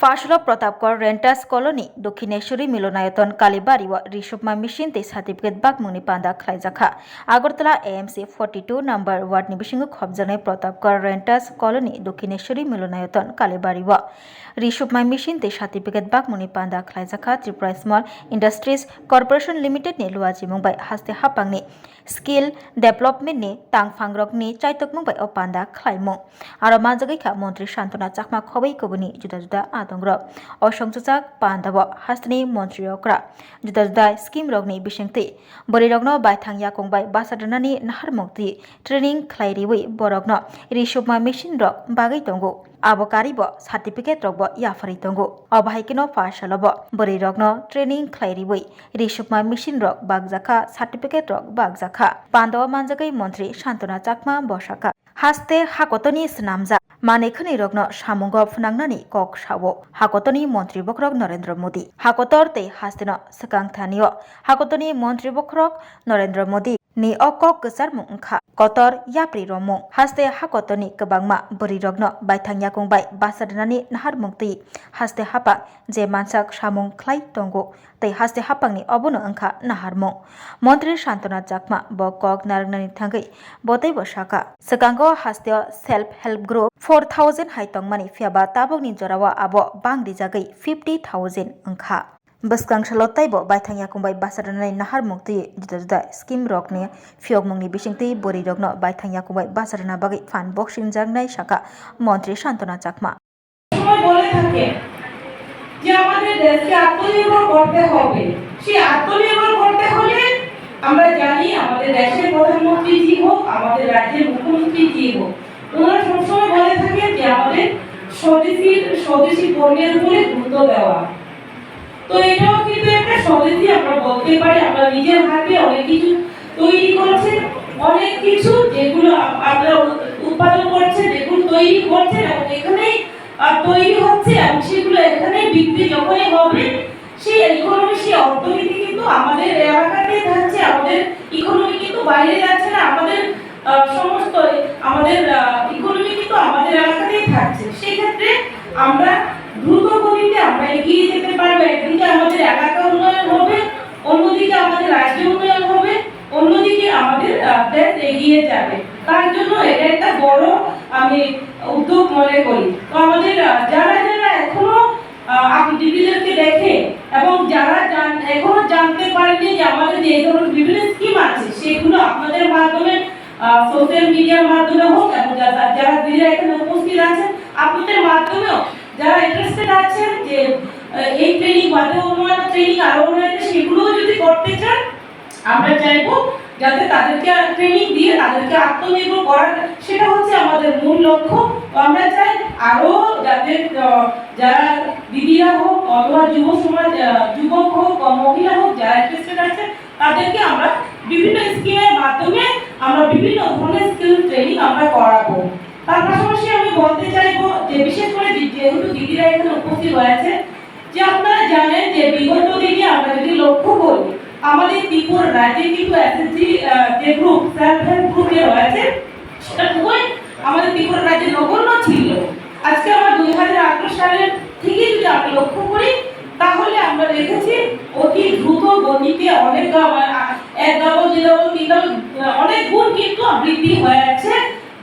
ফাশল প্রতাপগড় রেন্টাস কলোনি দক্ষিণেশ্বরী মিলনায়তন কালীবাড়ি রিসুবमा मिशन ते सार्टिफिकेट बागमुंगनी पांदा खलाइजाखा आगरतला एएमसी 42 नम्बर वार्डनि बिसिंगो खबजानाय प्रतापगढ़ रेन्टास कलोनी दक्षिणेश्वरी मिलनायतन कालीबाड़ी रिसुबमा मिशन ते सार्टिफिकेट बागमुंगनी पांदा खलाइजाखा Tripura small industries corporation limited नि लुआजी मुंबाई हास्ते हापांगनि स्किल डेभलपमेंट नि तांगफांग्रकनि चाइतक मुंबाई ओ पांदा खलाइमु आरो मानजागैखा मंत्री शान्तना चाकमा खबै कबुनि जुदा जुदा आदंग्र असंसुचाक पांदाबो हास्तनि मंत्री अक्रा जुदा जुदा स्कीम रगनि बिसिंगति बरि रगनो बायथां याकंबाय बासादनानि नाहार मुक्ति ट्रेनिंग खलाइरिवै बरगनो रिसुबमा मिशन रग बागै दंगो आबकारिबो सार्टिफिकेट रगबो याफारि दंगो अबाहायकिनो फाशलबो बरि रगनो ट्रेनिंग खलाइरिवै रिसुबमा मिशन रग बागजाखा सार्टिफिकेट रग बागजाखा पांदाव मानजागै मंत्री शान्तना चाकमा बसाखा हास्ते हाकतनि स्नामजा मानेखनि रगनो सामुंग फुनांनानि कक सावो हाकतनि मंत्री बख्रक नरेंद्र मोदी हाकतर ते हास्तेनो सकांगथानियो हाकतनि मंत्री बख्रक नरेंद्र मोदी नि अकक गसार मुंखा कतर याप्रि रमु हास्ते हाकतनि गोबांमा बरि रगनो बायथां याकंबाय बासादनानि नाहार मुक्ति हास्ते हापा जे मानसाक सामुं खलाइ दंगो तै हास्ते हापांनि अबनो अंखा नाहारमु मंत्री शान्तना चाकमा ब कक नारंगनानि थांगै बतै बसाका सकांगो हास्ते सेल्फ हेल्प ग्रुप 4000 हाइतंमानि फियाबा ताबगनि जरावा आबो बांग्रि जागै 50000 अंखा बसकांशालो ताइबो बायथां याकंबाय बासादनानि नाहार मुक्ति जुदा जुदा स्कीम रकनि फियगमुंगनि बिसिंति बरि रगनो बायथां याकंबाय बासादना बागै फान बक्सिं जागनाय शाखा मंत्री शान्तना चाकमा বলে থাকে যে আমাদের দেশকে আত্মনির্ভর করতে হবে সেই আত্মনির্ভর করতে হলে আমরা জানি আমাদের দেশের প্রধানমন্ত্রী জি হোক আমাদের রাজ্যের মুখ্যমন্ত্রী জি হোক ওনারা সবসময় বলে থাকেন যে আমাদের স্বদেশি পণ্যের উপরে গুরুত্ব দেওয়া তো এটাও কিন্তু একটা স্বদেশি আমরা বলতে পারি আমরা নিজের হাতে অনেক কিছু তৈরি করছেন অনেক কিছু যেগুলো আপনারা উৎপাদন করছেন যেগুলো তৈরি করছেন এবং এখানেই তৈরি হচ্ছে এবং সেগুলো এখানে বিক্রি যখনই হবে সেই ইকোনমি সেই অর্থনীতি কিন্তু আমাদের এলাকাতেই থাকছে আমাদের ইকোনমি কিন্তু বাইরে যাচ্ছে না আমাদের সমস্ত আমাদের ইকোনমি কিন্তু আমাদের এলাকাতেই থাকছে সেই ক্ষেত্রে আমরা দ্রুত গতিতে আমরা এগিয়ে যেতে পারবো একদিকে আমাদের এলাকা উন্নয়ন হবে অন্যদিকে আমাদের রাজ্য উন্নয়ন হবে অন্যদিকে আমাদের দেশ এগিয়ে যাবে তার জন্য এটা একটা বড় আমি উদ্যোগ মনে করি তো আমাদের যারা যারা এখনো দিদিদেরকে দেখে এবং যারা এখনো জানতে পারেনি যে আমাদের যে ধরনের বিভিন্ন স্কিম আছে সেগুলো আপনাদের মাধ্যমে সোশ্যাল মিডিয়ার মাধ্যমে হোক এবং যারা দিদিরা এখানে উপস্থিত আছেন আপনাদের মাধ্যমেও যারা ইন্টারেস্টেড আছেন যে এই ট্রেনিং মাধ্যমে অন্য ট্রেনিং আরো অন্যান্য সেগুলো যদি করতে চান আমরা চাইবো যাতে তাদেরকে ট্রেনিং দিয়ে তাদেরকে আত্মনির্ভর করার সেটা হচ্ছে আমাদের মূল লক্ষ্য আমরা চাই আরো যাতে যারা দিদিরা হোক অথবা যুব সমাজ যুবক হোক বা মহিলা হোক যারা ইন্টারেস্টেড আছে তাদেরকে আমরা বিভিন্ন স্কিমের মাধ্যমে আমরা বিভিন্ন ধরনের স্কিল ট্রেনিং আমরা করাবো তার পাশাপাশি আমি বলতে চাইবো যে বিশেষ করে যেহেতু দিদিরা এখানে উপস্থিত হয়েছে যে আপনারা জানেন যে বিগত দিনে আমরা যদি লক্ষ্য করি আমাদের ত্রিপুরা রাজ্যে কিন্তু এসএসজি যে গ্রুপ সেলফ হেল্প গ্রুপ রয়েছে সেটা খুবই আমাদের ত্রিপুরা রাজ্যে নগণ্য ছিল আজকে আমরা 2018 সালের থেকে যদি আমরা লক্ষ্য করি তাহলে আমরা দেখেছি অতি দ্রুত গতিতে অনেক এক ডাবল দুই ডাবল তিন ডাবল অনেক গুণ কিন্তু বৃদ্ধি হয়েছে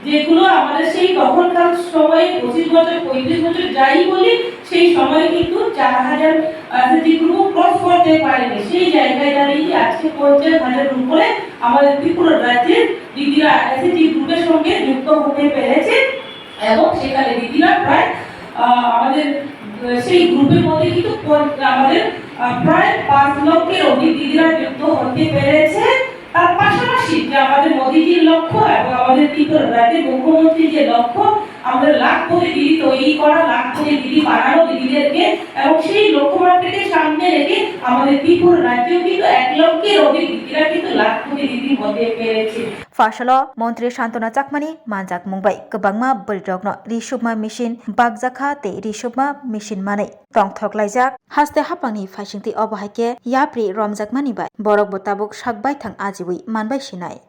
যেগুলো আমাদের সেই তখনকার সময়ে 25 বছর 35 বছর যাই বলি সেই সময় কিন্তু 4000 এসএসজি গ্রুপ ক্রস করতে পারেনি সেই জায়গায় দাঁড়িয়ে আজকে 50,000 উপরে আমাদের ত্রিপুরা রাজ্যের দিদিরা এসএসজি গ্রুপের সঙ্গে যুক্ত হতে পেরেছে এবং সেখানে দিদিরা প্রায় আমাদের সেই গ্রুপের মধ্যে কিন্তু আমাদের প্রায় 5 লক্ষের অধিক দিদিরা যুক্ত হতে পেরেছে তার পাশাপাশি যে আমাদের মোদীজির লক্ষ্য এবং আমাদের ত্রিপুরা রাজ্যের মুখ্যমন্ত্রীর যে লক্ষ্য আমাদের লাখ কোটি দিদি তৈরি করা লাখ কোটি দিদি বানানো দিদিদেরকে এবং সেই লক্ষ্যমাত্রাকে সামনে রেখে আমাদের ত্রিপুরা রাজ্যেও কিন্তু 1 লক্ষের অধিক দিদিরা কিন্তু লাখ কোটি দিদি হতে পেরেছে फाशल मंत्री शान्तना चाकमानि मानजाक मुंबाई गोबांमा बरिरगनो रिसुबमा मिशन बागजाखा ते रिसुबमा मिशन माने तंगथकलाइजाक हास्ते हापांनि फाइसिंति अबहायके याप्रि रमजाकमानि बाय बरक बताबुक साकबाय थां आजिवै मानबाय सिनाय।